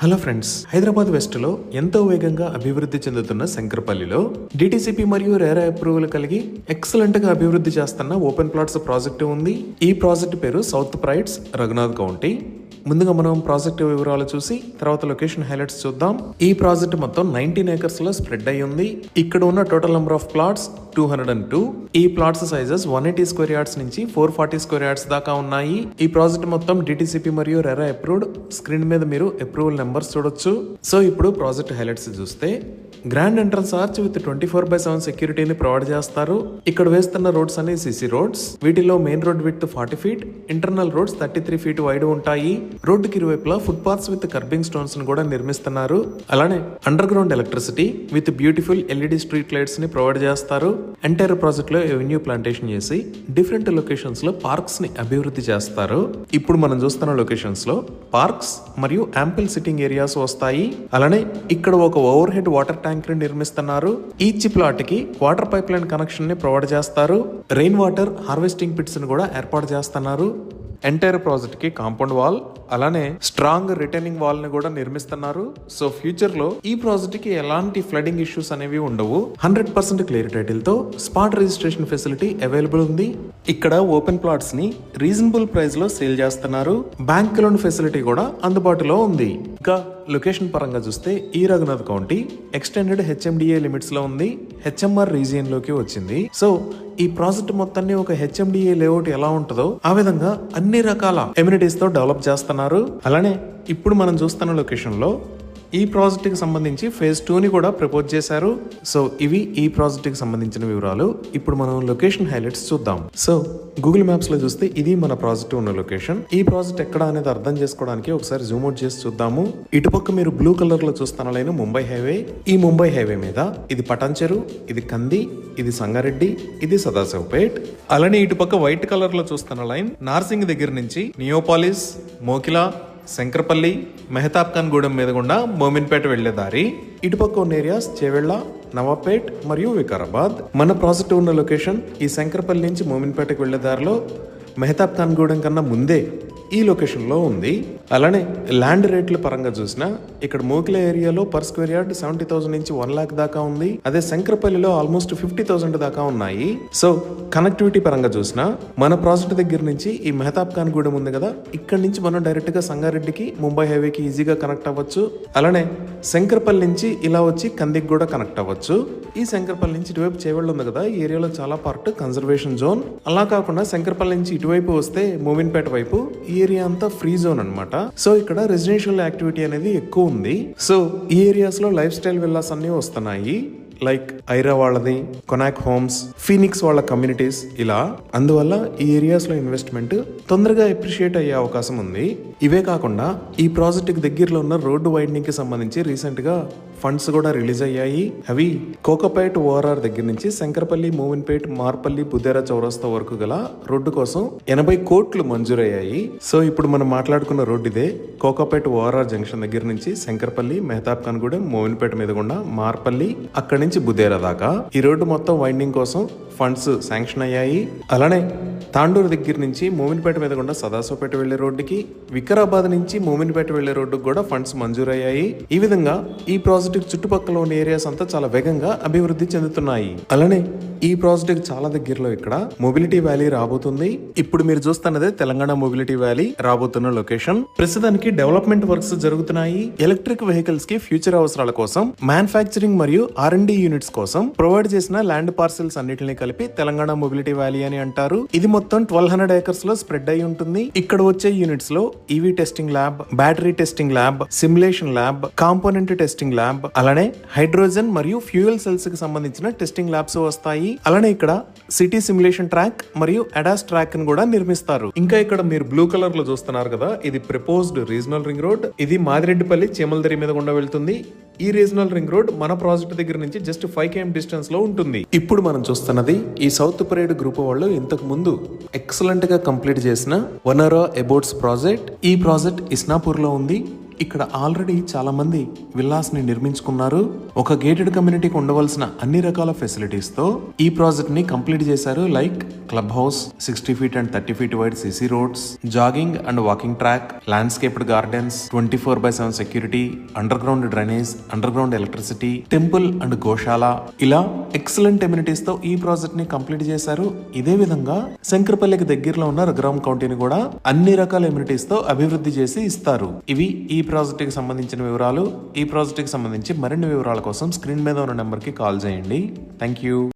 Hello friends, Hyderabad west లో ఎంతో వేగంగా అభివృద్ధి చెందుతున్న శంకరపల్లిలో డిటిసిపి మరియు రేరా అప్రూవల్ కలిగి ఎక్సలెంట్ గా అభివృద్ధి చేస్తున్న ఓపెన్ ప్లాట్స్ ప్రాజెక్టు ఉంది. ఈ ప్రాజెక్ట్ పేరు సౌత్ ప్రైడ్స్, రఘునాథ్ కౌంటీ. ముందుగా మనం ప్రాజెక్ట్ వివరాలు చూసి తర్వాత లొకేషన్ హైలైట్స్ చూద్దాం. ఈ ప్రాజెక్ట్ మొత్తం 19 acres లో స్ప్రెడ్ అయి ఉంది. ఇక్కడ ఉన్న టోటల్ నెంబర్ ఆఫ్ ప్లాట్స్ 202. ఈ ప్లాట్స్ సైజెస్ 180 స్క్వేర్ యార్డ్స్ నుంచి 440 స్క్వేర్ యార్డ్స్ దాకా ఉన్నాయి. ఈ ప్రాజెక్ట్ మొత్తం డిటిసిపి మరియు రెరా అప్రూవ్డ్. స్క్రీన్ మీద మీరు అప్రూవల్ నెంబర్స్ చూడొచ్చు. సో ఇప్పుడు ప్రాజెక్ట్ హైలైట్స్ చూస్తే గ్రాండ్ ఎంట్రన్స్ ఆర్చ్ విత్ 24/7 సెక్యూరిటీని ప్రొవైడ్ చేస్తారు. ఇక్కడ వేస్తున్న రోడ్స్ అన్ని సిసి రోడ్స్. వీటిలో main road with 40 feet, internal roads 33 feet wide ఉంటాయి. రోడ్డుకి ఇరువైపులా foot paths with kerbing stones ని కూడా నిర్మిస్తున్నారు. అలానే under ground electricity with beautiful LED street lights ని ప్రొవైడ్ చేస్తారు. ఎంటైర్ ప్రాజెక్ట్ లో ఎవెన్యూ ప్లాంటేషన్ చేసి డిఫరెంట్ లొకేషన్స్ లో పార్క్స్ ని అభివృద్ధి చేస్తారు. ఇప్పుడు మనం చూస్తున్న లొకేషన్స్ లో పార్క్స్ మరియు యాంపిల్ సిట్టింగ్ ఏరియాస్ వస్తాయి. అలానే ఇక్కడ ఒక ఓవర్ హెడ్ వాటర్ ట్యాంక్ ని నిర్మిస్తున్నారు. ఈచ్ ప్లాట్ కి వాటర్ పైప్ లైన్ కనెక్షన్ ని ప్రొవైడ్ చేస్తారు. రెయిన్ వాటర్ హార్వెస్టింగ్ పిట్స్ ని కూడా ఏర్పాటు చేస్తున్నారు. ఎంటైర్ ప్రాజెక్ట్ కి కాంపౌండ్ వాల్ అలానే స్ట్రాంగ్ రిటైనింగ్ వాల్ ని కూడా నిర్మిస్తున్నారు. సో ఫ్యూచర్ లో ఈ ప్రాజెక్ట్ కి ఎలాంటి ఫ్లడింగ్ ఇష్యూస్ అనేవి ఉండవు. 100% క్లియర్ టైటిల్ తో స్పాట్ రిజిస్ట్రేషన్ ఫెసిలిటీ అవైలబుల్ ఉంది. ఇక్కడ ఓపెన్ ప్లాట్స్ ని రీజనబుల్ ప్రైస్ లో సేల్ చేస్తున్నారు. బ్యాంక్ లోన్ ఫెసిలిటీ కూడా అందుబాటులో ఉంది. ఇంకా లొకేషన్ పరంగా చూస్తే ఈ Raghunath county extended HMDA limits లో ఉంది. హెచ్ఎంఆర్ రీజియన్ లోకి వచ్చింది. సో ఈ ప్రాజెక్ట్ మొత్తాన్ని ఒక హెచ్ఎండిఏ లేఅవుట్ ఎలా ఉంటుందో ఆ విధంగా అన్ని రకాల ఎమ్యూనిటీస్ తో డెవలప్ చేస్తున్నారు. అలానే ఇప్పుడు మనం చూస్తున్న లొకేషన్ లో ఈ ప్రాజెక్ట్ కి సంబంధించి ఫేజ్ 2 ని కూడా ప్రపోజ్ చేశారు. సో ఇవి ఈ ప్రాజెక్ట్ కి సంబంధించిన వివరాలు. ఇప్పుడు మనం లొకేషన్ హైలైట్స్ చూద్దాం. సో గూగుల్ మ్యాప్స్ లో చూస్తే ఇది మన ప్రాజెక్ట్ ఉన్న లొకేషన్. ఈ ప్రాజెక్ట్ ఎక్కడ అనేది అర్థం చేసుకోవడానికి ఒకసారి జూమ్ అవుట్ చేసి చూద్దాము. ఇటుపక్క మీరు బ్లూ కలర్ లో చూస్తున్న లైన్ ముంబై హైవే. ఈ ముంబై హైవే మీద ఇది పటాన్చెరు, ఇది కంది, ఇది సంగారెడ్డి, ఇది సదాశివపేట్. అలానే ఇటుపక్క వైట్ కలర్ లో చూస్తున్న లైన్ నార్సింగ్ దగ్గర నుంచి నియోపాలిస్, మోకిలా, శంకరపల్లి, మెహతాబ్ ఖాన్ గూడెం మీద గుండా మోమిన్పేట వెళ్లే దారి. ఇటుపక్క ఉన్న ఏరియాస్ చేవెళ్ల, నవాపేట్ మరియు వికారాబాద్. మన ప్రాజెక్ట్ ఉన్న లొకేషన్ ఈ శంకరపల్లి నుంచి మోమిన్పేటకు వెళ్లే దారిలో మెహతాబ్ ఖాన్ గూడెం కన్నా ముందే ఈ లొకేషన్ లో ఉంది. అలానే ల్యాండ్ రేట్ల పరంగా చూసినా ఇక్కడ మోకిలా ఏరియాలో పర్ స్క్వేర్ యార్డ్ 70,000 నుంచి 1 lakh దాకా ఉంది. అదే శంకరపల్లిలో ఆల్మోస్ట్ 50,000 దాకా ఉన్నాయి. సో కనెక్టివిటీ పరంగా చూసినా మన ప్రాజెక్ట్ దగ్గర నుంచి ఈ మెహతాబ్ ఖాన్ గూడెం ఉంది కదా, ఇక్కడ నుంచి మనం డైరెక్ట్ గా సంగారెడ్డికి, ముంబై హైవేకి ఈజీగా కనెక్ట్ అవ్వచ్చు. అలానే శంకరపల్లి నుంచి ఇలా వచ్చి కందికి కూడా కనెక్ట్ అవ్వచ్చు. ఈ శంకరపల్లి నుంచి ఇటువైపు చేవెళ్ళు ఉంది కదా, ఈ ఏరియాలో చాలా పార్ట్ కన్జర్వేషన్ జోన్. అలా కాకుండా శంకరపల్లి నుంచి ఇటువైపు వస్తే మోమిన్పేట వైపు ఈ ఏరియా అంతా ఫ్రీ జోన్ అన్నమాట. సో ఇక్కడ రెసిడెన్షియల్ యాక్టివిటీ అనేది ఎక్కువ ఉంది. సో ఈ ఏరియాస్ లో లైఫ్ స్టైల్ విల్లాస్ అన్ని వస్తున్నాయి. లైక్ ఐరా వాళ్ళది, కొనాక్ హోమ్స్, ఫీనిక్స్ వాళ్ళ కమ్యూనిటీస్ ఇలా. అందువల్ల ఈ ఏరియాస్ లో ఇన్వెస్ట్మెంట్ తొందరగా అప్రిషియేట్ అయ్యే అవకాశం ఉంది. ఇవే కాకుండా ఈ ప్రాజెక్ట్ కి దగ్గరలో ఉన్న రోడ్డు వైడనింగ్ కి సంబంధించి రీసెంట్ గా ఫండ్స్ కూడా రిలీజ్ అయ్యాయి. అవి కోకపేట్ ఓఆర్ఆర్ దగ్గర నుంచి శంకరపల్లి, మోమిన్పేట్, మార్పల్లి, బుద్దేరా చౌరస్తా వరకు గల రోడ్డు కోసం 80 కోట్లు మంజూరయ్యాయి. సో ఇప్పుడు మనం మాట్లాడుకున్న రోడ్డు ఇదే. కోకపేట్ ఓఆర్ఆర్ జంక్షన్ దగ్గర నుంచి శంకరపల్లి, మెహతాబ్ ఖాన్ గూడెం, మోమిన్పేట మీద గుండా మార్పల్లి, అక్కడి నుంచి బుద్దేరా దాకా ఈ రోడ్డు మొత్తం వైండింగ్ కోసం ఫండ్స్ శాంక్షన్ అయ్యాయి. అలానే తాండూరు దగ్గర నుంచి మోమిన్పేట మీద గుండా సదాశివపేట వెళ్లే రోడ్డుకి, వికారాబాద్ నుంచి మోమిన్పేట వెళ్లే రోడ్డుకి కూడా ఫండ్స్ మంజూరయ్యాయి. ఈ విధంగా ఈ ప్రాజెక్ట్ చుట్టుపక్కల ఉన్న ఏరియాస్ అంతా చాలా వేగంగా అభివృద్ధి చెందుతున్నాయి. అలానే ఈ ప్రాజెక్ట్ చాలా దగ్గరలో ఇక్కడ మొబిలిటీ వ్యాలీ రాబోతుంది. ఇప్పుడు మీరు చూస్తున్నదే తెలంగాణ మొబిలిటీ వ్యాలీ రాబోతున్న లొకేషన్. ప్రస్తుతానికి డెవలప్మెంట్ వర్క్స్ జరుగుతున్నాయి. ఎలక్ట్రిక్ వెహికల్స్ కి ఫ్యూచర్ అవసరాల కోసం, మ్యానుఫ్యాక్చరింగ్ మరియు R&D యూనిట్స్ కోసం ప్రొవైడ్ చేసిన ల్యాండ్ పార్సిల్స్ అన్నిటిని కలిపి తెలంగాణ మొబిలిటీ వ్యాలీ అని అంటారు. ఇది మొత్తం 1200 acres లో స్ప్రెడ్ అయి ఉంటుంది. ఇక్కడ వచ్చే యూనిట్స్ లో EV testing lab, battery testing lab, simulation lab, component testing lab, అలానే హైడ్రోజన్ మరియు ఫ్యూయల్ సెల్స్ కి సంబంధించిన టెస్టింగ్ ల్యాబ్స్ వస్తాయి. అలానే ఇక్కడ సిటీ సిమ్యులేషన్ ట్రాక్ మరియు అడాస్ ట్రాక్ ని కూడా నిర్మిస్తారు. ఇంకా ఇక్కడ మీరు బ్లూ కలర్ లో చూస్తున్నారు కదా, ఇది ప్రపోజ్డ్ రీజనల్ రింగ్ రోడ్. ఇది మాదిరెడ్డిపల్లి, చేమలదరి మీద గుండా వెళ్తుంది. ఈ రీజనల్ రింగ్ రోడ్ మన ప్రాజెక్ట్ దగ్గర నుంచి జస్ట్ 5 km డిస్టెన్స్ లో ఉంటుంది. ఇప్పుడు మనం చూస్తున్నది ఈ సౌత్ పరేడ్ గ్రూప్ వాళ్ళు ఇంతకు ముందు ఎక్సలెంట్ గా కంప్లీట్ చేసిన వనరా అబౌట్స్ ప్రాజెక్ట్. ఈ ప్రాజెక్ట్ ఇస్నాపూర్ లో ఉంది. ఇక్కడ ఆల్రెడీ చాలా మంది విల్లాస్ ని నిర్మించుకున్నారు. ఒక గేటెడ్ కమ్యూనిటీకి ఉండవలసిన అన్ని రకాల ఫెసిలిటీస్ తో ఈ ప్రాజెక్ట్ ని కంప్లీట్ చేశారు. Like club house, 60 feet and 30 feet wide CC roads, jogging and walking track, landscaped gardens, 24/7 security, underground drainage, underground electricity, temple and goshala, ఇలా ఎక్సలెంట్ ఎమ్యూనిటీస్ తో ఈ ప్రాజెక్ట్ ని కంప్లీట్ చేశారు. ఇదే విధంగా శంకరపల్లికి దగ్గరలో ఉన్న రఘురామ్ కౌంటీని కూడా అన్ని రకాల ఎమ్యూనిటీస్ తో అభివృద్ధి చేసి ఇస్తారు. ఇవి ఈ ప్రాజెక్ట్ కి సంబంధించిన వివరాలు. ఈ ప్రాజెక్ట్ కి సంబంధించి మరిన్ని వివరాల కోసం స్క్రీన్ మీద ఉన్న నెంబర్ కి కాల్ చేయండి. Thank you.